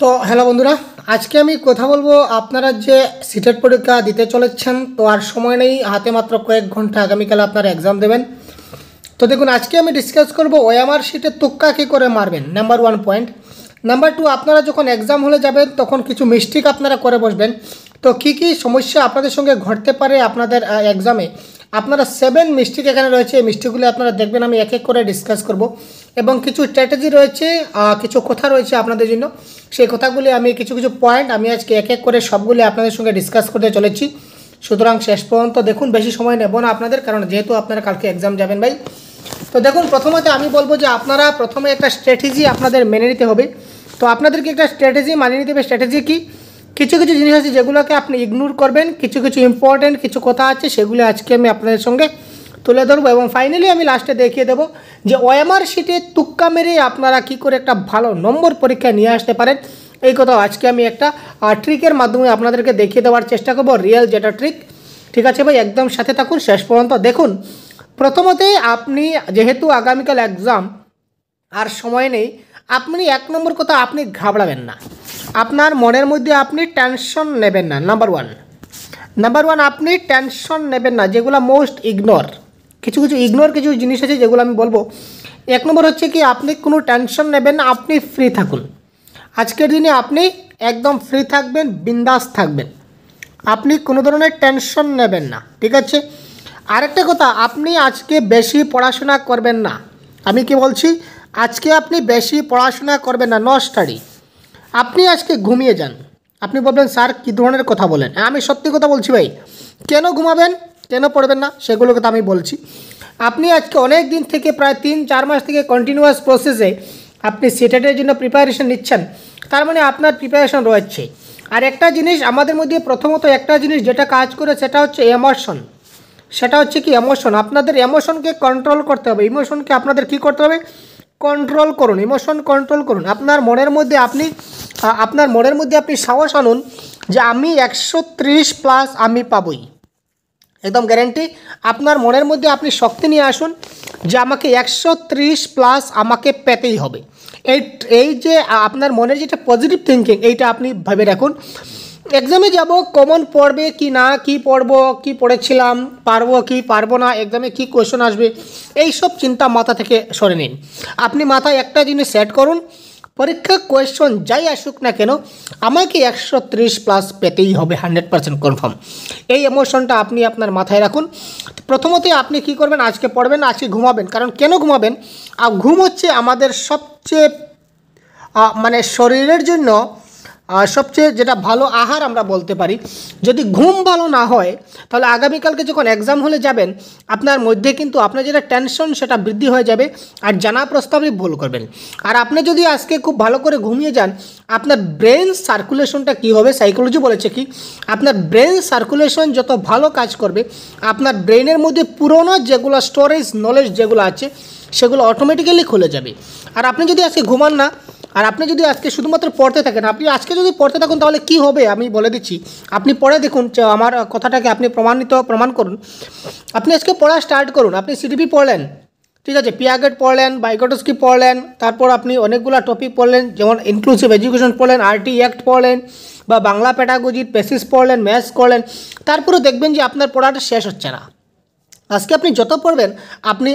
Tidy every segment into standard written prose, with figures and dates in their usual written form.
তো হ্যালো বন্ধুরা, আজকে আমি কথা বলবো আপনারা যে সিটেট পরীক্ষা দিতে চলেছেন। তো আর সময় নেই, হাতে মাত্র কয়েক ঘন্টা, আগামীকাল আপনারা এক্সাম দেবেন। তো দেখুন, আজকে আমি ডিসকাস করব ওএমআর শিটের তুক্কা কী করে মারবেন, নাম্বার 1 পয়েন্ট। নাম্বার 2, আপনারা যখন এক্সাম হলে যাবেন তখন কিছু মিস্টেক আপনারা করে বসবেন। তো কী কী সমস্যা আপনাদের সঙ্গে ঘটতে পারে আপনাদের এক্সামে, আপনারা 7 মিস্টেক এখানে রয়েছে। এই মিস্টেকগুলি আপনারা দেখবেন, আমি এক এক করে ডিসকাস করব। এবং কিছু স্ট্র্যাটেজি রয়েছে, কিছু কথা রয়েছে আপনাদের জন্য। সেই কথাগুলি আমি কিছু পয়েন্ট আমি আজকে এক এক করে সবগুলি আপনাদের সঙ্গে ডিসকাস করতে চলেছি। সুতরাং শেষ পর্যন্ত দেখুন, বেশি সময় নেব না আপনাদের, কারণ যেহেতু আপনারা কালকে এক্সাম যাবেন ভাই। তো দেখুন, প্রথমত আমি বলবো যে আপনারা প্রথমে একটা স্ট্র্যাটেজি আপনাদের মেনে নিতে হবে। তো আপনাদেরকে একটা স্ট্র্যাটেজি মানিয়ে নিতে হবে। স্ট্র্যাটেজি কি? কিছু জিনিস আছে যেগুলোকে আপনি ইগনোর করবেন, কিছু ইম্পর্টেন্ট কিছু কথা আছে, সেগুলো আজকে আমি আপনাদের সঙ্গে তুলে ধরবো। এবং ফাইনালি আমি লাস্টে দেখিয়ে দেবো যে ওএমআর শিটে তুক্কা মেরে আপনারা কী করে একটা ভালো নম্বর পরীক্ষা নিয়ে আসতে পারেন। এই কথা আজকে আমি একটা ট্রিকের মাধ্যমে আপনাদেরকে দেখিয়ে দেওয়ার চেষ্টা করবো, রিয়েল যেটা ট্রিক। ঠিক আছে ভাই, একদম সাথে থাকুন শেষ পর্যন্ত। দেখুন, প্রথমতে আপনি যেহেতু আগামীকাল এক্সাম আর সময় নেই, আপনি 1 নম্বর কথা, আপনি ঘাবড়াবেন না, আপনার মনের মধ্যে আপনি টেনশন নেবেন না। নাম্বার ওয়ান, আপনি টেনশন নেবেন না, যেগুলো মোস্ট ইগনোর, কিছু কিছু জিনিস আছে যেগুলো আমি বলবো। 1 নম্বর হচ্ছে কি, আপনি কোনো টেনশন নেবেন না, আপনি ফ্রি থাকুন। আজকের দিনে আপনি একদম ফ্রি থাকবেন, বিন্দাস থাকবেন, আপনি কোনো ধরনের টেনশন নেবেন না। ঠিক আছে। আরেকটা কথা, আপনি আজকে বেশি পড়াশোনা করবেন না। আমি কি বলছি, আজকে আপনি বেশি পড়াশোনা করবেন না, নো স্টাডি। আপনি আজকে ঘুমিয়ে যান। আপনি বলবেন স্যার কী ধরনের কথা বলেন, আমি সত্যি কথা বলছি ভাই। কেন ঘুমাবেন, কেন পড়বেন না, সেগুলো কথা আমি বলছি। আপনি আজকে অনেক দিন থেকে, প্রায় 3-4 মাস থেকে কন্টিনিউয়াস প্রসেসে আপনি সিটেটের জন্য প্রিপারেশন নিচ্ছেন, তার মানে আপনার প্রিপারেশন রয়েছে। আর একটা জিনিস আমাদের মধ্যে, প্রথমত একটা জিনিস যেটা কাজ করে, সেটা হচ্ছে এমোশন। সেটা হচ্ছে কি, এমোশন। আপনাদের এমোশনকে কন্ট্রোল করতে হবে। ইমোশনকে আপনাদের কি করতে হবে, কন্ট্রোল করুন। ইমোশন কন্ট্রোল করুন। আপনার মনের মধ্যে আপনি সাহস আনুন যে আমি 130+ আমি পাবই, একদম গ্যারেন্টি। আপনার মনের মধ্যে আপনি শক্তি নিয়ে আসুন যে আমাকে 130+ আমাকে পেতেই হবে। এই যে আপনার মনের যেটা পজিটিভ থিঙ্কিং, এইটা আপনি ভেবে রাখুন। এক্সামে যাব, কমন পড়বে কি না, কি পড়বো, কি পড়েছিলাম, পারবো কি পারবো না, এক্সামে কি কোয়েশ্চন আসবে, এই সব চিন্তা মাথা থেকে সরে নিন। আপনি মাথায় একটা জিনিস সেট করুন, পরীক্ষা কোয়েশ্চন যাই আসুক না কেন, আমাকে 130+ পেতেই হবে, 100% কনফার্ম। এই ইমোশনটা আপনি আপনার মাথায় রাখুন। প্রথমত আপনি কি করবেন, আজকে পড়বেন না, আজকে ঘুমাবেন। কারণ কেন ঘুমাবেন, ঘুম হচ্ছে আমাদের সবচেয়ে মানে শরীরের জন্য সবচেয়ে যেটা ভালো আহার আমরা বলতে পারি। যদি ঘুম ভালো না হয়, তাহলে আগামীকালকে যখন এক্সাম হলে যাবেন, আপনার মধ্যে কিন্তু আপনার যেটা টেনশন সেটা বৃদ্ধি হয়ে যাবে, আর জানা প্রস্তাবে ভুল করবেন। আর আপনি যদি আজকে খুব ভালো করে ঘুমিয়ে যান, আপনার ব্রেন সার্কুলেশনটা কী হবে, সাইকোলজি বলেছে কি, আপনার ব্রেন সার্কুলেশন যত ভালো কাজ করবে, আপনার ব্রেনের মধ্যে পুরোনো যেগুলো স্টোরেজ নলেজ যেগুলো আছে, সেগুলো অটোমেটিক্যালি খুলে যাবে। আর আপনি যদি আজকে ঘুমান না, আর আপনি যদি আজকে শুধুমাত্র পড়তে থাকেন, আপনি আজকে যদি পড়তে থাকুন, তাহলে কি হবে আমি বলে দিচ্ছি। আপনি পড়ে দেখুন, আমার কথাটাকে আপনি প্রমাণ করুন। আপনি আজকে পড়া স্টার্ট করুন। আপনি সিডিপি পড়লেন, ঠিক আছে, পিয়াগেট পড়লেন, বাইকোটস্কি পড়লেন, তারপর আপনি অনেকগুলো টপিক পড়লেন, যেমন ইনক্লুসিভ এডুকেশন পড়লেন, আরটি অ্যাক্ট পড়লেন, বা বাংলা প্যাডাগজির বেসিস পড়লেন, ম্যাথস করলেন। তারপরে দেখবেন যে আপনার পড়াটা শেষ হচ্ছে না। আজকে আপনি যত পড়বেন, আপনি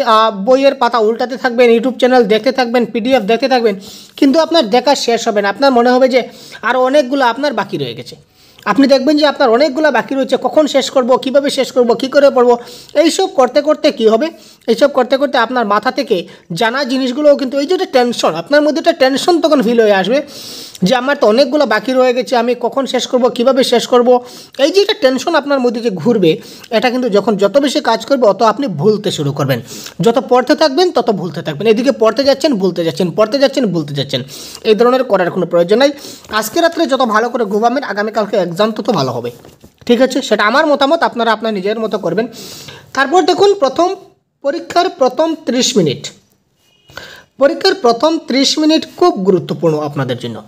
বইয়ের পাতা উল্টাতে থাকবেন, ইউটিউব চ্যানেল দেখতে থাকবেন, পিডিএফ দেখতে থাকবেন, কিন্তু আপনার দেখা শেষ হবে না। আপনার মনে হবে যে আরও অনেকগুলো আপনার বাকি রয়ে গেছে। আপনি দেখবেন যে আপনার অনেকগুলো বাকি রয়েছে, কখন শেষ করব, কীভাবে শেষ করব, কী করে পড়বো, এইসব করতে করতে কী হবে, এইসব করতে করতে আপনার মাথা থেকে জানা জিনিসগুলোও কিন্তু, এই যে টেনশন, আপনার মধ্যে একটা টেনশন তখন ফিল হয়ে আসবে যে আমার তো অনেকগুলো বাকি রয়ে গেছে, আমি কখন শেষ করব, কীভাবে শেষ করব। এই যে একটা টেনশন আপনার মধ্যে যে ঘুরবে, এটা কিন্তু যত বেশি কাজ করবে, অত আপনি ভুলতে শুরু করবেন। যত পড়তে থাকবেন তত ভুলতে থাকবেন। এদিকে পড়তে যাচ্ছেন, ভুলতে যাচ্ছেন, পড়তে যাচ্ছেন, ভুলতে যাচ্ছেন। এই ধরনের করার কোনো প্রয়োজন নাই। আজকে রাত্রে যত ভালো করে ঘুমাবেন, আগামীকালকে এক্সাম তত ভালো হবে। ঠিক আছে, সেটা আমার মতামত, আপনারা আপনার নিজের মতো করবেন। তারপর দেখুন, পরীক্ষার প্রথম 30 মিনিট খুব গুরুত্বপূর্ণ আপনাদের জন্য।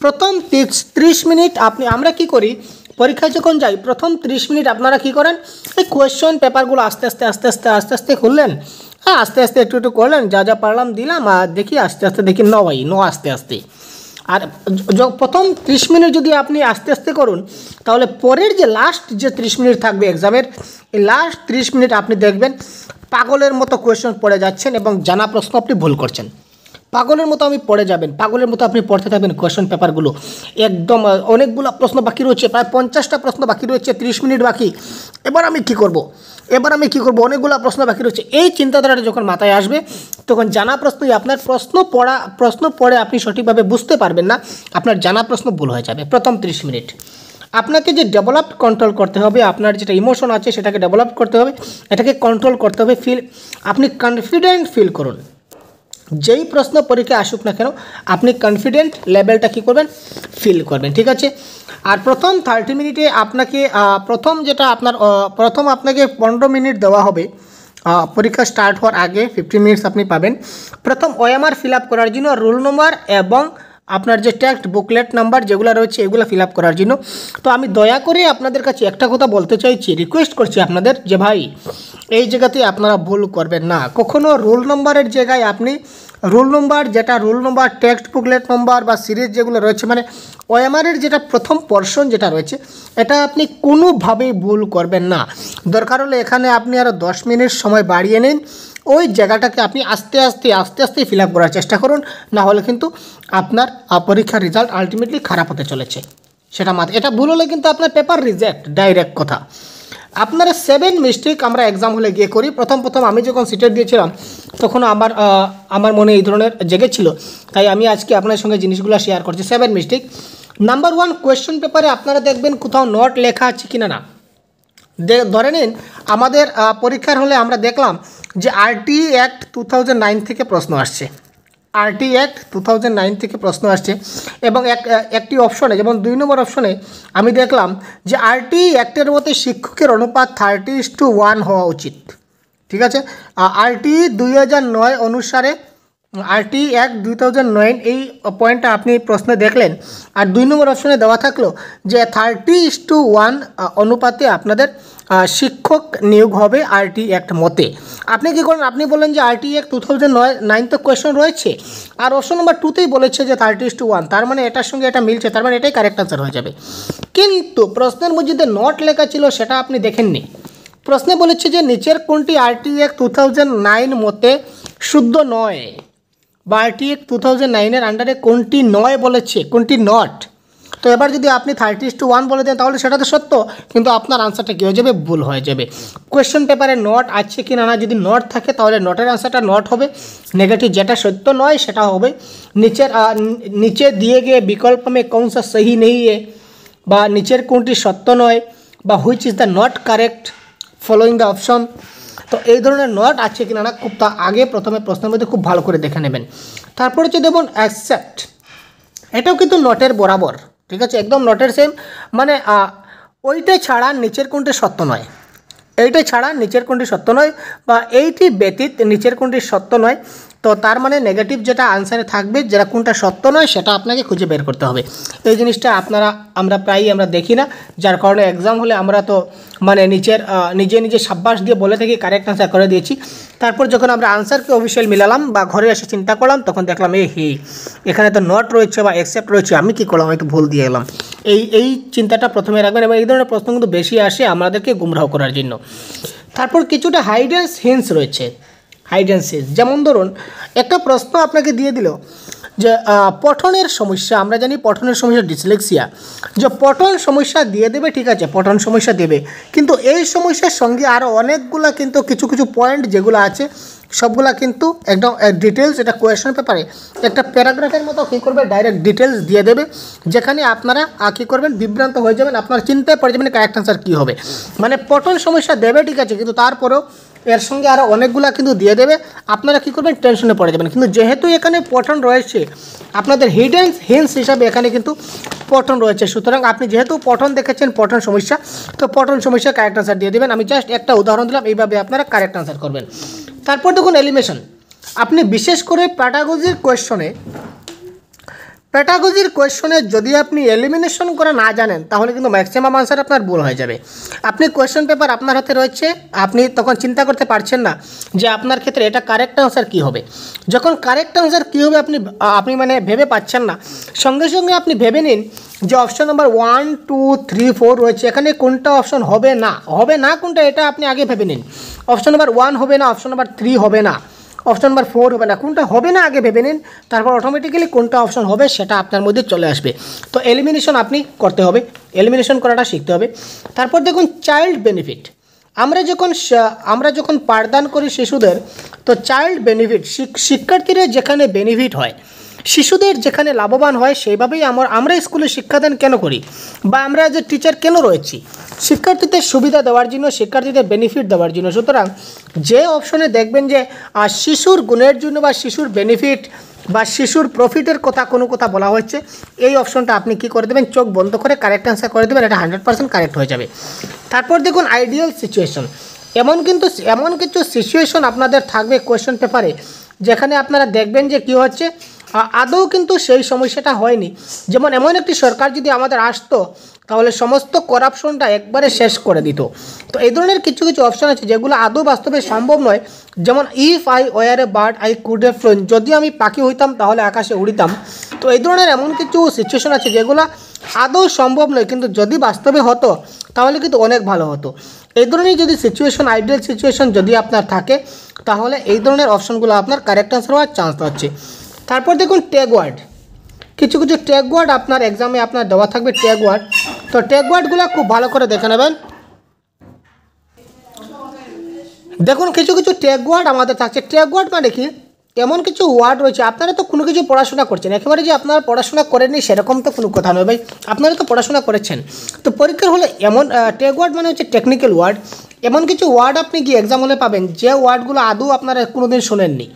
প্রথম 30 মিনিট আমরা কি করি, পরীক্ষায় যখন যাই, প্রথম 30 মিনিট আপনারা কি করেন, এই কোয়েশ্চন পেপারগুলো আস্তে আস্তে খুললেন, হ্যাঁ, আস্তে আস্তে একটু করলেন, যা পারলাম দিলাম, আর দেখি আস্তে আস্তে দেখি, আস্তে আস্তে আর প্রথম 30 মিনিট যদি আপনি আস্তে আস্তে করুন, তাহলে পরের যে লাস্ট যে 30 মিনিট থাকবে এক্সামের, এই লাস্ট 30 মিনিট আপনি দেখবেন পাগলের মতো কোয়েশ্চন পড়ে যাচ্ছেন এবং জানা প্রশ্ন আপনি ভুল করছেন। পাগলের মতো আমি পড়ে যাবেন, পাগলের মতো আপনি পড়তে থাকবেন কোয়েশ্চন পেপারগুলো। একদম অনেকগুলো প্রশ্ন বাকি রয়েছে, প্রায় 50টা প্রশ্ন বাকি রয়েছে, 30 মিনিট বাকি। এবার আমি কি করব, অনেকগুলো প্রশ্ন বাকি রয়েছে। এই চিন্তাধারাটা যখন মাথায় আসবে, তখন জানা প্রশ্নই আপনার প্রশ্ন পড়ে আপনি সঠিকভাবে বুঝতে পারবেন না, আপনার জানা প্রশ্ন ভুল হয়ে যাবে। প্রথম 30 মিনিট আপনাকে যে ডেভেলপ কন্ট্রোল করতে হবে, আপনার যেটা ইমোশন আছে সেটাকে ডেভেলপ করতে হবে, এটাকে কন্ট্রোল করতে হবে। আপনি কনফিডেন্ট ফিল করুন। যেই প্রশ্ন পরীক্ষা আসুক না কেন, আপনি কনফিডেন্ট লেভেলটা কী করবেন, ফিল করবেন, ঠিক আছে। আর প্রথম 30 মিনিটে আপনাকে প্রথম আপনাকে 15 মিনিট দেওয়া হবে পরীক্ষা স্টার্ট হওয়ার আগে। 15 মিনিটস আপনি পাবেন প্রথম ওএমআর ফিল আপ করার জন্য, রোল নম্বর এবং আপনার যে টেক্সট বুকলেট নাম্বার যেগুলো রয়েছে এগুলো ফিল আপ করার জন্য। তো আমি দয়া করে আপনাদের কাছে একটা কথা বলতে চাইছি, রিকোয়েস্ট করছি আপনাদের, যে ভাই এই জায়গাতে আপনারা ভুল করবেন না। কখনো রোল নম্বরের জায়গায় আপনি রোল নম্বর টেক্সট বুকলেট নম্বর বা সিরিজ যেগুলো রয়েছে, মানে ওএমআরের যেটা প্রথম পোর্শন যেটা রয়েছে, এটা আপনি কোনোভাবেই ভুল করবেন না। দরকার হলে এখানে আপনি আরও 10 মিনিট সময় বাড়িয়ে নিন, ওই জায়গাটাকে আপনি আস্তে আস্তে ফিল আপ করার চেষ্টা করুন, না হলে কিন্তু আপনার পরীক্ষার রেজাল্ট আলটিমেটলি খারাপ হতে চলেছে। এটা ভুল হলে কিন্তু আপনার পেপার রিজেক্ট, ডাইরেক্ট কথা। আপনারা 7 মিস্টেক আমরা এক্সাম হলে গিয়ে করি। প্রথম আমি যখন সিটেট দিয়েছিলাম তখন আমার মনে এই ধরনের জেগেছিল, তাই আমি আজকে আপনার সঙ্গে জিনিসগুলো শেয়ার করছি। 7 মিস্টেক। নাম্বার 1, কোয়েশ্চেন পেপারে আপনারা দেখবেন কোথাও নোট লেখা আছে কিনা না। ধরে নিন আমাদের পরীক্ষার হলে আমরা দেখলাম যে আরটি অ্যাক্ট 2009 থেকে প্রশ্ন আসছে, আরটি অ্যাক্ট 2009 থেকে প্রশ্ন আসছে, এবং একটি অপশনে, যেমন 2 নম্বর অপশনে আমি দেখলাম যে আরটি অ্যাক্টের মধ্যে শিক্ষকের অনুপাত 30:1 হওয়া উচিত, ঠিক আছে। আরটি 2009 অনুসারে, আরটি অ্যাক্ট 2009 এই পয়েন্টটা আপনি প্রশ্নে দেখলেন, আর 2 নম্বর অপশনে দেওয়া থাকলো যে 30:1 অনুপাতে আপনাদের শিক্ষক নিয়োগ হবে আরটি অ্যাক্ট মতে। আপনি কী করেন, আপনি বলেন যে আরটি অ্যাক্ট 2009 তো কোয়েশ্চন রয়েছে, আর অপশন নম্বর 2তেই বলেছে যে 30:1, তার মানে এটার সঙ্গে এটা মিলছে, তার মানে এটাই কারেক্ট আনসার হয়ে যাবে। কিন্তু প্রশ্নের মধ্যে যে নোট লেখা ছিল সেটা আপনি দেখেননি। প্রশ্নে বলেছে যে নিচের কোনটি আরটি অ্যাক্ট 2009 মতে শুদ্ধ নয়, বা আরটি অ্যাক্ট 2009-এর আন্ডারে কোনটি নয় বলেছে, কোনটি নট। তো এবার যদি আপনি 30:1 বলে দেন তাহলে সেটা তো সত্য, কিন্তু আপনার আনসারটা কী হয়ে যাবে, ভুল হয়ে যাবে। কোয়েশ্চেন পেপারে নোট আছে কি না, যদি নোট থাকে তাহলে নোটের আনসারটা নোট হবে, নেগেটিভ যেটা সত্য নয় সেটা হবে। নিচে দিয়ে গিয়ে বিকল্প মে কौन सा सही नहीं है, বা নিচের কোনটি সত্য নয়, বা which is the not correct following the option. তো এই ধরনের নোট আছে কিনা না খুব আগে প্রথমে প্রশ্নের মধ্যে খুব ভালো করে দেখে নেবেন। তারপর হচ্ছে দেখুন অ্যাকসেপ্ট, এটাও কিন্তু নোটের বরাবর, ঠিক আছে, একদম নোটের সেম, মানে ওইটা ছাড়া নিচের কোনটি সত্য নয়, এইটা ছাড়া নিচের কোনটি সত্য নয়, বা এইটি ব্যতীত নিচের কোনটি সত্য নয়। তো তার মানে নেগেটিভ যেটা আনসারে থাকবে, যেটা কোনটা সত্য নয় সেটা আপনাকে খুঁজে বের করতে হবে। এই জিনিসটা আমরা প্রায়ই দেখি না, যার কারণে এক্সাম হলে আমরা তো মানে নিজে সাব্বাস দিয়ে বলে থাকি কারেক্ট আনসার করে দিয়েছি। তারপর যখন আমরা আনসারকে অফিসিয়াল মিলালাম বা ঘরে এসে চিন্তা করলাম, তখন দেখলাম এখানে তো নট রয়েছে বা অ্যাকসেপ্ট রয়েছে, আমি কী করলাম, হয়তো ভুল দিয়ে গেলাম। এই চিন্তাটা প্রথমে রাখবেন, এবং এই ধরনের প্রশ্ন কিন্তু বেশি আসে আমাদেরকে গুমরাহ করার জন্য। তারপর কিছুটা হাইড অ্যান্ড হিন্টস রয়েছে, হাইড অ্যান্ড সিক। যেমন ধরুন একটা প্রশ্ন আপনাকে দিয়ে দিল যে পঠনের সমস্যা, আমরা জানি পঠনের সমস্যা ডিসলেক্সিয়া, যে পঠন সমস্যা দিয়ে দেবে, ঠিক আছে, পঠন সমস্যা দেবে, কিন্তু এই সমস্যার সঙ্গে আরও অনেকগুলো কিন্তু কিছু পয়েন্ট যেগুলো আছে সবগুলা কিন্তু একদম ডিটেলস, এটা কোয়েশ্চেন পেপারে একটা প্যারাগ্রাফের মতো কী করবে, ডাইরেক্ট ডিটেলস দিয়ে দেবে, যেখানে আপনারা কী করবেন, বিভ্রান্ত হয়ে যাবেন, আপনার চিন্তায় পড়ে যাবেন কারেক্ট আনসার কী হবে। মানে পঠন সমস্যা দেবে, ঠিক আছে, কিন্তু তারপরেও এর সঙ্গে আরও অনেকগুলো কিন্তু দিয়ে দেবে, আপনারা কী করবেন, টেনশনে পড়ে যাবেন। কিন্তু যেহেতু এখানে পঠন রয়েছে, আপনাদের হিডেন হিন্টস হিসাবে এখানে কিন্তু পঠন রয়েছে, সুতরাং আপনি যেহেতু পঠন দেখেছেন, পঠন সমস্যা, তো পঠন সমস্যা কারেক্ট আনসার দিয়ে দেবেন। আমি জাস্ট একটা উদাহরণ দিলাম, এইভাবে আপনারা কারেক্ট আনসার করবেন। তারপর দেখুন এলিমিনেশন, আপনি বিশেষ করে প্যাডাগজির কোয়েশ্চনে প্যাটাগজির কোয়েশ্চনে যদি আপনি এলিমিনেশন করা না জানেন তাহলে কিন্তু ম্যাক্সিমাম আনসার আপনার ভুল হয়ে যাবে। আপনি কোয়েশ্চন পেপার আপনার হাতে রয়েছে, আপনি তখন চিন্তা করতে পারছেন না যে আপনার ক্ষেত্রে এটা কারেক্ট আনসার কী হবে। যখন কারেক্ট আনসার কী হবে আপনি মানে ভেবে পাচ্ছেন না, সঙ্গে সঙ্গে আপনি ভেবে নিন যে অপশন নাম্বার 1, 2, 3, 4 রয়েছে, এখানে কোনটা অপশন হবে না কোনটা এটা আপনি আগে ভেবে নিন। অপশন নাম্বার 1 হবে না, অপশন নাম্বার 3 হবে না, অপশন নাম্বার 4 হবে না, কোনটা হবে না আগে ভেবে নিন, তারপর অটোমেটিক্যালি কোনটা অপশন হবে সেটা আপনার মধ্যে চলে আসবে। তো এলিমিনেশন আপনি করতে হবে, এলিমিনেশন করাটা শিখতে হবে। তারপর দেখুন চাইল্ড বেনিফিট, আমরা যখন পাঠদান করি শিশুদের, তো চাইল্ড বেনিফিট শিক্ষার্থীরা যেখানে বেনিফিট হয়, শিশুদের যেখানে লাভবান হয়, সেইভাবেই আমরা স্কুলে শিক্ষাদান কেন করি বা আমরা যে টিচার কেন রয়েছি, শিক্ষার্থীদের সুবিধা দেওয়ার জন্য, শিক্ষার্থীদের বেনিফিট দেওয়ার জন্য। সুতরাং যে অপশনে দেখবেন যে শিশুর গুণের জন্য বা শিশুর বেনিফিট বা শিশুর প্রফিটের কোনো কথা বলা হচ্ছে, এই অপশনটা আপনি কি করে দেবেন, চোখ বন্ধ করে কারেক্ট অ্যান্সার করে দেবেন, এটা 100% কারেক্ট হয়ে যাবে। তারপর দেখুন আইডিয়াল সিচুয়েশন, এমন কিছু সিচুয়েশন আপনাদের থাকবে কোয়েশ্চেন পেপারে যেখানে আপনারা দেখবেন যে কী হচ্ছে, আদৌ কিন্তু সেই সমস্যাটা হয়নি। যেমন এমন একটি সরকার যদি আমাদের আসতো তাহলে সমস্ত করাপশনটা একবারে শেষ করে দিত। তো এই ধরনের কিছু অপশন আছে যেগুলো আদৌ বাস্তবে সম্ভব নয়। যেমন if I were a bird I could have flown, যদি আমি পাখি হইতাম তাহলে আকাশে উড়িতাম। তো এই ধরনের এমন কিছু সিচুয়েশন আছে যেগুলো আদৌ সম্ভব নয়, কিন্তু যদি বাস্তবে হতো তাহলে কিন্তু অনেক ভালো হতো। এই ধরনের যদি সিচুয়েশন, আইডিয়াল সিচুয়েশন যদি আপনার থাকে তাহলে এই ধরনের অপশনগুলো আপনার কারেক্ট আনসার হওয়ার চান্স হচ্ছে। তারপর দেখুন ট্যাগ ওয়ার্ড, কিছু ট্যাগ ওয়ার্ড আপনার এক্সামে আপনার দেওয়া থাকবে ট্যাগ ওয়ার্ড। তো ট্যাগ ওয়ার্ডগুলো খুব ভালো করে দেখে নেবেন। দেখুন কিছু ট্যাগ ওয়ার্ড আমাদের থাকছে। ট্যাগ ওয়ার্ড মানে কি, এমন কিছু ওয়ার্ড রয়েছে, আপনারা তো কোনো কিছু পড়াশোনা করছেন, একেবারে যে আপনারা পড়াশোনা করেননি সেরকম তো কোনো কথা নয় ভাই, আপনারা তো পড়াশোনা করেছেন। তো পরীক্ষার হলে এমন ট্যাগ ওয়ার্ড মানে হচ্ছে টেকনিক্যাল ওয়ার্ড, এমন কিছু ওয়ার্ড আপনি কি এক্সাম হলে পাবেন যে ওয়ার্ডগুলো আদৌ আপনারা কোনোদিন শোনেননি।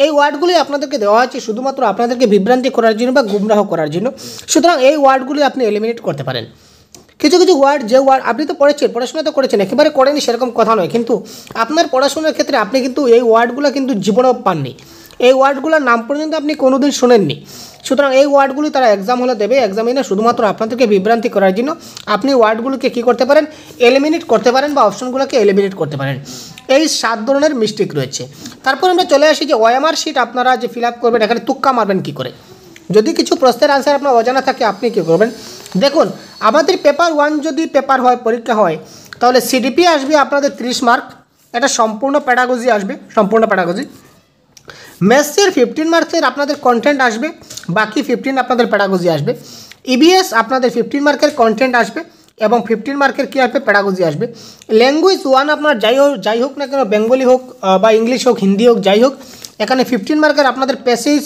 এই ওয়ার্ডগুলি আপনাদেরকে দেওয়া হয়েছে শুধুমাত্র আপনাদেরকে বিভ্রান্তি করার জন্য বা গুমরাহ করার জন্য। সুতরাং এই ওয়ার্ডগুলি আপনি এলিমিনেট করতে পারেন। কিছু ওয়ার্ড, যে ওয়ার্ড আপনি তো পড়াশোনা তো করেছেন, একেবারে করেনি সেরকম কথা নয়, কিন্তু আপনার পড়াশোনার ক্ষেত্রে আপনি কিন্তু এই ওয়ার্ডগুলো কিন্তু জীবনেও পাননি, এই ওয়ার্ডগুলোর নাম পর্যন্ত আপনি কোনোদিন শোনেননি। সুতরাং এই ওয়ার্ডগুলি তারা এক্সাম হলে দেবে, এক্সামিনে শুধুমাত্র আপনাদেরকে বিভ্রান্তি করার জন্য আপনি ওয়ার্ডগুলোকে কী করতে পারেন, এলিমিনেট করতে পারেন বা অপশনগুলোকে এলিমিনেট করতে পারেন। এই 7 ধরনের মিস্টেক রয়েছে। তারপর আমরা চলে আসি যে ওএমআর শিট আপনারা যে ফিল আপ করবেন, এখানে তুক্কা মারবেন কী করে। যদি কিছু প্রশ্নের আনসার আপনার অজানা থাকে আপনি কী করবেন, দেখুন আমাদের পেপার 1 যদি পেপার হয়, পরীক্ষা হয়, তাহলে সিডিপি আসবে আপনাদের 30 মার্ক, এটা সম্পূর্ণ প্যাডাগজি আসবে, সম্পূর্ণ প্যাডাগজি। ম্যাথসের 15 মার্কসের আপনাদের কন্টেন্ট আসবে, বাকি 15 আপনাদের প্যাডাগজি আসবে। ইবিএস আপনাদের 15 মার্কের কন্টেন্ট আসবে এবং 15 মার্কের কী আসবে, প্যাডাগজি আসবে। ল্যাঙ্গুয়েজ 1 আপনার যাই হোক না কেন, বেঙ্গলি হোক বা ইংলিশ হোক, হিন্দি হোক, যাই হোক, এখানে 15 মার্কের আপনাদের প্যাসেজ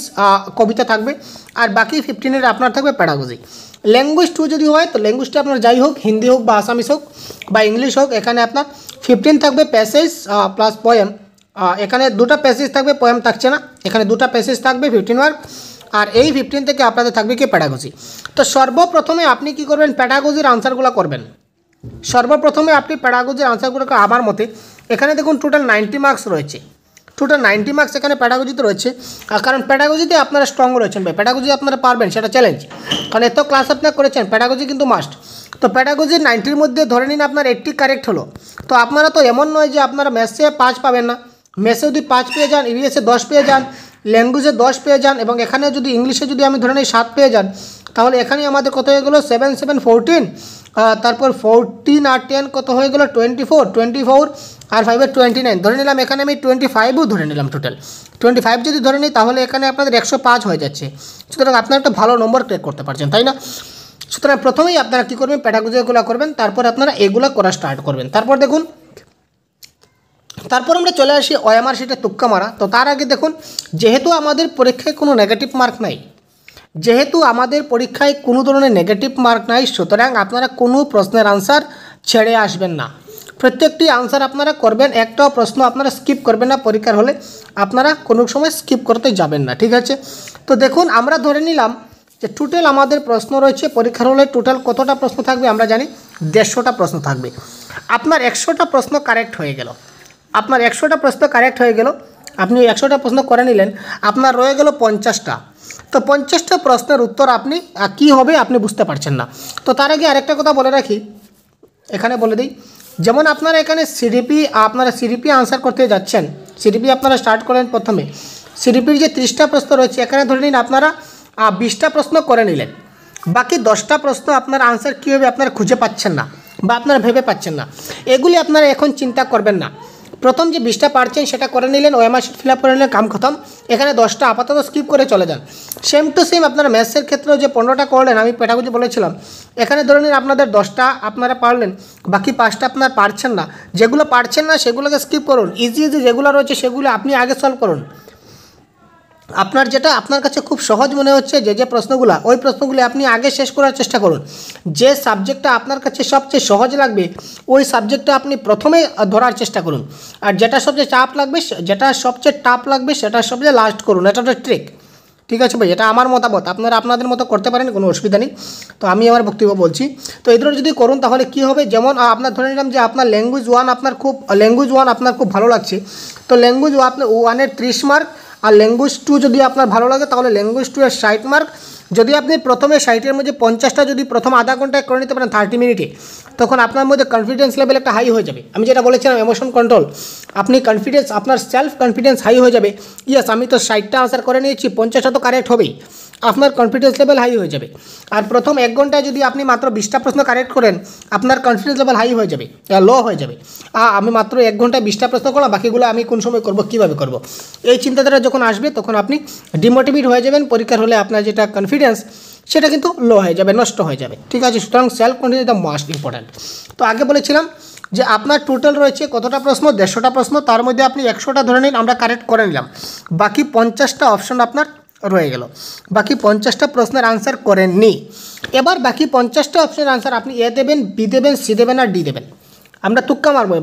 কবিতা থাকবে, আর বাকি 15-এর আপনার থাকবে প্যাডাগজি। ল্যাঙ্গুয়েজ 2 যদি হয় তো ল্যাঙ্গুয়েজটা আপনার যাই হোক, হিন্দি হোক বা আসামিস হোক বা ইংলিশ হোক, এখানে আপনার 15 থাকবে প্যাসেজ প্লাস পোয়েম। এখানে 2টা প্যাসেজ থাকবে, পোয়েম থাকছে না, এখানে 2টা প্যাসেজ থাকবে 15 মার্ক, আর এই 15 থেকে আপনাদের থাকবে কি, প্যাডাগজি। তো সর্বপ্রথমে আপনি কি করবেন, প্যাডাগজির আনসারগুলো করবেন। সর্বপ্রথমে আপনি প্যাডাগজির আনসারগুলোকে আমার মতে, এখানে দেখুন টোটাল 90 মার্কস রয়েছে, টোটাল 90 মার্কস এখানে প্যাডাগজিতে রয়েছে। কারণ প্যাডাগজিতে আপনারা স্ট্রং রয়েছেন ভাই, প্যাডাগজি আপনারা পারবেন, সেটা চ্যালেঞ্জ, কারণ এত ক্লাস আপনারা করেছেন, প্যাডাগজি কিন্তু মাস্ট। তো প্যাডাগজির 90-র মধ্যে ধরে নিন আপনার 80 কারেক্ট হলো। তো আপনারা তো এমন নয় যে আপনারা ম্যাথসে 5 পাবেন না, ম্যাথসে যদি 5 পেয়ে যান, ইভিএসে 10 পেয়ে যান, ল্যাঙ্গুয়েজে 10 পেয়ে যান, এবং এখানে যদি ইংলিশে যদি আমি ধরে নিই 7 পেয়ে যান, তাহলে এখানে আমাদের কত হয়ে গেলো, 7 7 14, তারপর 14 আর 10 কত হয়ে গেলো, 24 আর 5 29 ধরে নিলাম, এখানে আমি 25ও ধরে নিলাম। টোটাল 25 যদি ধরে নিই তাহলে এখানে আপনাদের 105 হয়ে যাচ্ছে। সুতরাং আপনারা একটা ভালো নম্বর ক্লিক করতে পারছেন, তাই না? সুতরাং প্রথমেই আপনারা কী করবেন, প্যাডাগজিগুলো করবেন, তারপর আপনারা এগুলো করা স্টার্ট করবেন। তারপর দেখুন, তারপর আমরা চলে আসি ওএমআর শিটে তুক্কা মারা। তো তার আগে দেখুন, যেহেতু আমাদের পরীক্ষায় কোনো নেগেটিভ মার্ক নাই, কোনো ধরনের নেগেটিভ মার্ক নাই, সুতরাং আপনারা কোনো প্রশ্নের আনসার ছেড়ে আসবেন না, প্রত্যেকটি আনসার আপনারা করবেন, একটাও প্রশ্ন আপনারা স্কিপ করবেন না। পরীক্ষার হলে আপনারা কোনো সময় স্কিপ করতে যাবেন না, ঠিক আছে? তো দেখুন, আমরা ধরে নিলাম যে টোটাল আমাদের প্রশ্ন রয়েছে পরীক্ষার হলে, টোটাল কতটা প্রশ্ন থাকবে আমরা জানি, 150টা প্রশ্ন থাকবে। আপনার 100টা প্রশ্ন কারেক্ট হয়ে গেল, আপনি 100টা প্রশ্ন করে নিলেন, আপনার রয়ে গেল 50টা। তো 50টা প্রশ্নের উত্তর আপনি কি হবে আপনি বুঝতে পারছেন না। তো তার আগে আরেকটা কথা বলে রাখি, এখানে বলে দিই, যেমন আপনারা এখানে সিডিপি আনসার করতে যাচ্ছেন, সিডিপি আপনারা স্টার্ট করেন প্রথমে, সিডিপির যে 30টা প্রশ্ন রয়েছে এখানে ধরে নিন আপনারা 20টা প্রশ্ন করে নিলেন, বাকি 10টা প্রশ্ন আপনার আনসার কী হবে আপনারা খুঁজে পাচ্ছেন না বা আপনারা ভেবে পাচ্ছেন না, এগুলি আপনারা এখন চিন্তা করবেন না। প্রথম যে 20টা পারছেন সেটা করে নিলেন, ওএমআর শিট ফিল আপ করে নিলেন, কাম খতম। এখানে 10টা আপাতত স্কিপ করে চলে যান। সেম টু সেম আপনারা ম্যাথসের ক্ষেত্রেও যে 15টা করলেন, আমি পেটাগুজি বলেছিলাম, এখানে ধরে নিন আপনাদের 10টা আপনারা পারলেন, বাকি 5টা আপনারা পারছেন না, যেগুলো পারছেন না সেগুলোকে স্কিপ করুন, ইজি যেগুলো রয়েছে সেগুলো আপনি আগে সলভ করুন। আপনার যেটা আপনার কাছে খুব সহজ মনে হচ্ছে যে প্রশ্নগুলো, ওই প্রশ্নগুলি আপনি আগে শেষ করার চেষ্টা করুন। যে সাবজেক্টটা আপনার কাছে সবচেয়ে সহজ লাগবে ওই সাবজেক্টটা আপনি প্রথমে ধরার চেষ্টা করুন, আর যেটা সবচেয়ে টাফ লাগবে সেটা সবচেয়ে লাস্ট করুন। এটা একটা ট্রিক, ঠিক আছে ভাই? এটা আমার মতামত, আপনারা আপনাদের মতো করতে পারেন, কোনো অসুবিধা নেই। তো আমি আমার বক্তব্য বলছি। তো এই ধরনের যদি করুন তাহলে কি হবে, যেমন আপনার ধরে নিলাম যে আপনার ল্যাঙ্গুয়েজ ওয়ান আপনার খুব ভালো লাগছে, তো ল্যাঙ্গুয়েজ ওয়ানের 30 মার্ক, আর ল্যাঙ্গুয়েজ 2 যদি আপনার ভালো লাগে তাহলে ল্যাঙ্গুয়েজ 2 এর 60 মার্ক। যদি আপনি প্রথমে 60-এর মধ্যে 50টা যদি প্রথম আধা ঘন্টায় করে নিতে পারেন 30 মিনিটে, তখন আপনার মধ্যে কনফিডেন্স লেভেল একটা হাই হয়ে যাবে। আমি যেটা বলেছিলাম ইমোশন কন্ট্রোল, আপনি আপনার সেলফ কনফিডেন্স হাই হয়ে যাবে। ইয়েস, আমি তো 60টা আনসার করে নিয়েছি, 50টা তো কারেক্ট হবেই, আপনার কনফিডেন্স লেভেল হাই হয়ে যাবে। আর প্রথম 1 ঘন্টায় যদি আপনি মাত্র 20টা প্রশ্ন কারেক্ট করেন, আপনার কনফিডেন্স লেভেল হাই হয়ে যাবে, লো হয়ে যাবে। আমি মাত্র 1 ঘন্টায় 20টা প্রশ্ন করলাম, বাকিগুলো আমি কোন সময় করব, কীভাবে করব, এই চিন্তাধারা যখন আসবে তখন আপনি ডিমোটিভেট হয়ে যাবেন। পরীক্ষার হলে আপনার যেটা কনফিডেন্স সেটা কিন্তু লো হয়ে যাবে, নষ্ট হয়ে যাবে, ঠিক আছে? সুতরাং self confidence the most important. তো আগে বলেছিলাম যে আপনার টোটাল রয়েছে কতটা প্রশ্ন, 150টা প্রশ্ন, তার মধ্যে আপনি 100টা ধরে নিন আমরা কারেক্ট করে নিলাম, বাকি 50টা অপশন আপনার রয়ে গেল, বাকি 50টা প্রশ্নের আনসার করেননি। এবার বাকি 50টা অপশনের আনসার আপনি এ দেবেন, বি দেবেন, সি দেবেন আর ডি দেবেন। আমরা তুক্কা মারবো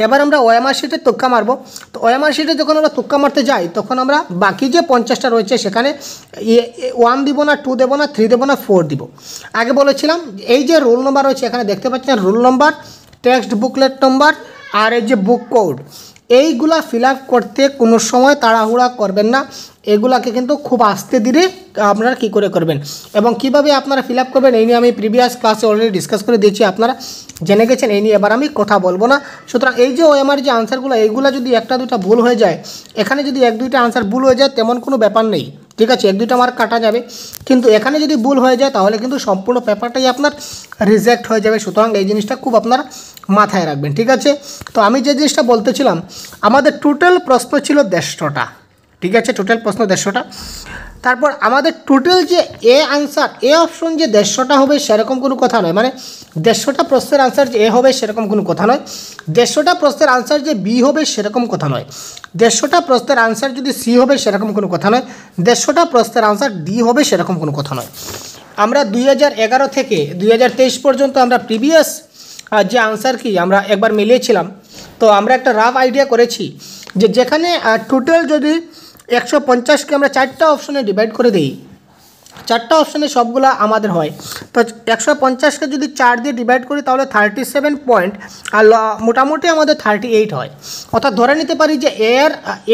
এবার আমরা ওএমআর শিটে তুক্কা মারবো। তো ওএমআর শিটে যখন আমরা তুক্কা মারতে যাই তখন আমরা বাকি যে 50টা রয়েছে সেখানে 1 দিব না, 2 দেবো না, 3 দেবো না, 4 দিব। আগে বলেছিলাম এই যে রোল নম্বর রয়েছে এখানে দেখতে পাচ্ছেন, roll number, text booklet number আর এই যে বুক কোড, এইগুলা ফিল আপ করতে কোনো সময় তাড়াহুড়া করবেন না, এগুলাকে কিন্তু খুব আস্তে ধীরে আপনারা কী করে করবেন এবং কিভাবে আপনারা ফিল আপ করবেন এই নিয়ে আমি প্রিভিয়াস ক্লাসে অলরেডি ডিসকাস করে দিয়েছি, আপনারা জেনে গেছেন, এই নিয়ে এবার আমি কথা বলবো না। সুতরাং এই যে ওএমআর যে আনসারগুলো, এইগুলো যদি 1-2টা ভুল হয়ে যায়, এখানে যদি 1-2টা আনসার ভুল হয়ে যায় তেমন কোনো ব্যাপার নেই, ঠিক আছে? 1-2টা মার্ক কাটা যাবে, কিন্তু এখানে যদি ভুল হয়ে যায় তাহলে কিন্তু সম্পূর্ণ পেপারটাই আপনার রিজেক্ট হয়ে যাবে। সুতরাং এই জিনিসটা খুব আপনারা মাথায় রাখবেন, ঠিক আছে? তো আমি যে জিনিসটা বলতেছিলাম, আমাদের টোটাল প্রশ্ন ছিল 150টা, ঠিক আছে? টোটাল প্রশ্ন 150টা। তারপর আমাদের টোটাল যে এ অপশন যে 150টা হবে সেরকম কোনো কথা নয়, মানে 150টা প্রশ্নের আনসার যে এ হবে সেরকম কোনো কথা নয়, 150টা প্রশ্নের আনসার যে বি হবে সেরকম কথা নয়, 150টা প্রশ্নের আনসার যদি সি হবে সেরকম কোনো কথা নয়, 150টা প্রশ্নের আনসার ডি হবে সেরকম কোনো কথা নয়। আমরা 2011 থেকে 2023 পর্যন্ত আমরা প্রিভিয়াস যে আনসার কি আমরা একবার মিলিয়েছিলাম, তো আমরা একটা রাফ আইডিয়া করেছি যে যেখানে টোটাল যদি 150কে আমরা 4টা অপশনে ডিভাইড করে দিই, 4টা অপশনে সবগুলা আমাদের হয়, তো 150কে যদি 4 দিয়ে ডিভাইড করি তাহলে 37 পয়েন্ট, আর মোটামুটি আমাদের 38 হয়। অর্থাৎ ধরে নিতে পারি যে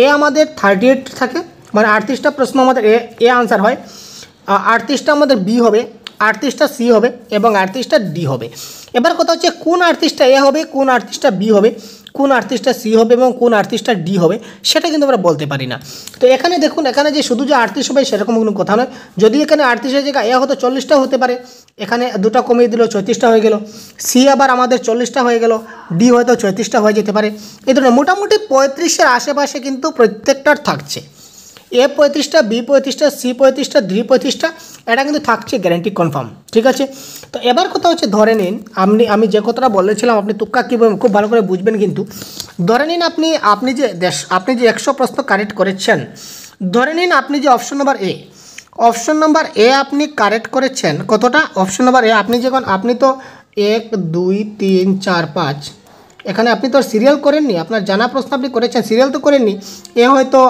এ আমাদের 38 থাকে, মানে 38টা প্রশ্ন আমাদের এ আনসার হয়, 38টা আমাদের বি হবে, 38টা সি হবে এবং 38টা ডি হবে। এবার কথা হচ্ছে কোন 38টা এ হবে, কোন 38টা বি হবে, কোন 38টা সি হবে এবং কোন 38টা ডি হবে সেটা কিন্তু আমরা বলতে পারি না। তো এখানে দেখুন, এখানে যে শুধু যে 38 হবে সেরকম কোনো কথা নয়, যদি এখানে 38-এর জায়গায় এ হয়তো 40টা হতে পারে, এখানে 2টা কমিয়ে দিল 34টা হয়ে গেল, সি আবার আমাদের 40টা হয়ে গেল, ডি হয়তো 34টা হয়ে যেতে পারে। এই ধরনের মোটামুটি 35-এর আশেপাশে কিন্তু প্রত্যেকটার থাকছে, এ 35টা, বি 35টা, সি 35টা, ডি 35টা, এটা কিন্তু থাকছে গ্যারান্টি কনফার্ম, ঠিক আছে? তো এবার কথা হচ্ছে ধরে নিন আমি যে কথাটা বলেছিলাম আপনি তুক্কা কীভাবে খুব ভালো করে বুঝবেন, কিন্তু ধরে নিন আপনি যে 100 প্রশ্ন কারেক্ট করেছেন, ধরে নিন আপনি যে অপশন নাম্বার এ আপনি কারেক্ট করেছেন কতটা, অপশন নাম্বার এ আপনি তো 1 2 3 4 5, এখানে আপনি তো সিরিয়াল করেননি, আপনার জানা প্রশ্ন আপনি করেছেন, সিরিয়াল তো করেননি, এ হয়তো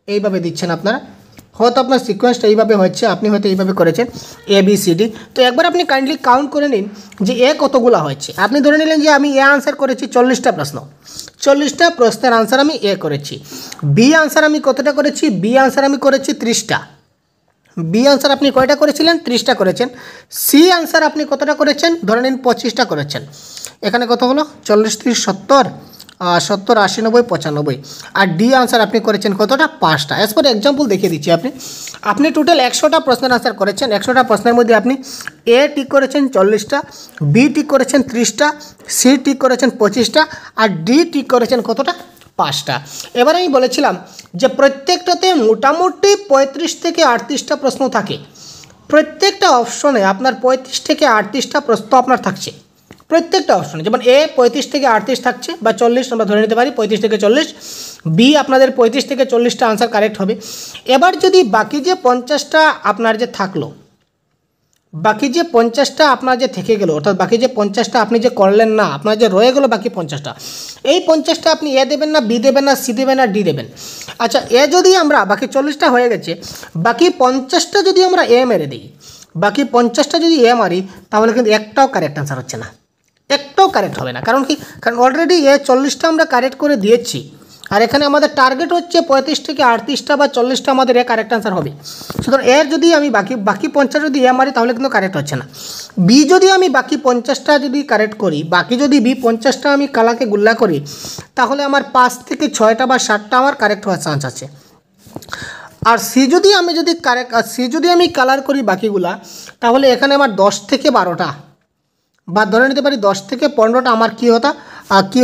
এইভাবে দিচ্ছেন আপনারা, হয়তো আপনার সিকোয়েন্সটা এইভাবে হচ্ছে, আপনি হয়তো এইভাবে করেছেন ABCD। তো একবার আপনি কাইন্ডলি কাউন্ট করে নিন যে এ কতগুলো হয়েছে। আপনি ধরে নিলেন যে আমি এ আনসার করেছি 40টা প্রশ্ন, 40টা প্রশ্নের আনসার আমি এ করেছি। বি আনসার আমি কতটা করেছি? বি আনসার আমি করেছি 30টা। বি আনসার আপনি কয়টা করেছিলেন? 30টা করেছেন। সি আনসার আপনি কতটা করেছেন? ধরে নিন 25টা করেছেন। এখানে কত হলো? 40, 30, 70, 70, 80, 90, 95। আর ডি আনসার আপনি করেছেন কতটা? 5টা। অ্যাজ পার এক্সাম্পল দেখিয়ে দিচ্ছি। আপনি টোটাল 100টা প্রশ্নের আনসার করেছেন। 100টা প্রশ্নের মধ্যে আপনি এ টিক করেছেন 40টা, বি টিক করেছেন 30টা, সি টিক করেছেন 25টা, আর ডি টিক করেছেন কতটা? 5টা। এবার আমি বলেছিলাম যে প্রত্যেকটাতে মোটামুটি 35 থেকে 38টা প্রশ্ন থাকে। প্রত্যেকটা অপশনে আপনার 35 থেকে 38টা প্রশ্ন আপনার থাকছে প্রত্যেকটা অপশনে। যেমন এ 35 থেকে 38 থাকছে বা 40, আমরা ধরে নিতে পারি 35 থেকে 40। বি আপনাদের 35 থেকে 40টা আনসার কারেক্ট হবে। এবার যদি বাকি যে 50টা আপনার যে থাকলো, বাকি যে 50টা আপনার যে থেকে গেল, অর্থাৎ বাকি যে 50টা আপনি যে করলেন না, আপনার যে রয়ে গেল বাকি 50টা, এই 50টা আপনি এ দেবেন না, বি দেবেন না, সি দেবেন না, ডি দেবেন। আচ্ছা, এ যদি আমরা বাকি 40টা হয়ে গেছে, বাকি 50টা যদি আমরা এ মেরে দিই, বাকি 50টা যদি এ মারি, তাহলে কিন্তু একটাও কারেক্ট আনসার হচ্ছে না, একটাও কারেক্ট হবে না। কারণ কি? কারণ অলরেডি এ 40টা আমরা কারেক্ট করে দিয়েছি, আর এখানে আমাদের টার্গেট হচ্ছে 35 থেকে 38টা বা 40টা আমাদের এ কারেক্ট আনসার হবে। সুতরাং এর যদি আমি বাকি 50 যদি এ মারি, তাহলে কিন্তু কারেক্ট হচ্ছে না। বি যদি আমি বাকি 50টা যদি কারেক্ট করি, বাকি যদি বি 50টা আমি কালাকে গুল্লা করি, তাহলে আমার 5 থেকে 6টা বা 7টা আমার কারেক্ট হওয়ার চান্স আছে। আর সি যদি আমি কালার করি বাকিগুলা, তাহলে এখানে আমার 10 থেকে 12টা বা ধরে নিতে পারি 10 থেকে 15টা আমার কী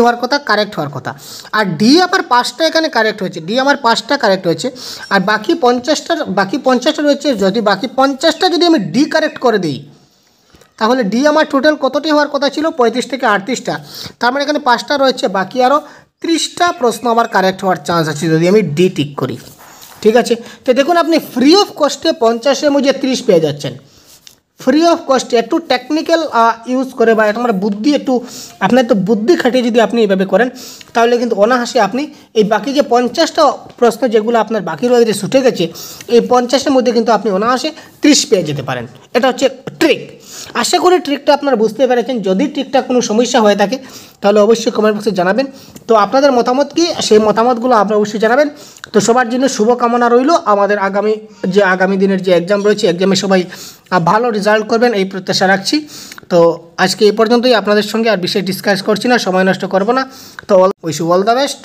হওয়ার কথা? কারেক্ট হওয়ার কথা। আর ডি আমার 5টা এখানে কারেক্ট হয়েছে, ডি আমার 5টা কারেক্ট হয়েছে। আর বাকি 50টা রয়েছে, যদি বাকি 50টা যদি আমি ডি কারেক্ট করে দিই, তাহলে ডি আমার টোটাল কতটি হওয়ার কথা ছিল? 35 থেকে 38টা। তার মানে এখানে 5টা রয়েছে, বাকি আরও 30টা প্রশ্ন আমার কারেক্ট হওয়ার চান্স আছে যদি আমি ডি টিক করি। ঠিক আছে, তো দেখুন আপনি ফ্রি অফ কস্টে 50-এর মধ্যে 30 পেয়ে যাচ্ছেন। ফ্রি অফ কস্টে একটু টেকনিক্যাল ইউজ করে বা আমার বুদ্ধি আপনার তো বুদ্ধি খাটিয়ে যদি আপনি এইভাবে করেন, তাহলে কিন্তু অনায়াসে আপনি এই বাকি যে 50টা প্রশ্ন যেগুলো আপনার বাকি রয়ে গেছে, ছুটে গেছে, এই 50-এর মধ্যে কিন্তু আপনি অনায়াসে 30 পেয়ে যেতে পারেন। এটা হচ্ছে ট্রিক। আশা করি ট্রিকটা আপনারা বুঝতে পেরেছেন। যদি ট্রিকটা কোনো সমস্যা হয়ে থাকে, তাহলে অবশ্যই কমেন্ট বক্সে জানাবেন। তো আপনাদের মতামত কি, সেই মতামতগুলো আপনারা অবশ্যই জানাবেন। তো সবার জন্য শুভকামনা রইল। আমাদের আগামী দিনের যে এক্সাম রয়েছে, এক্সামে সবাই ভালো রেজাল্ট করবেন এই প্রত্যাশা রাখছি। তো আজকে এই পর্যন্তই। আপনাদের সঙ্গে আর বিশেষ ডিসকাস করছি না, সময় নষ্ট করব না। তো wish you all the best.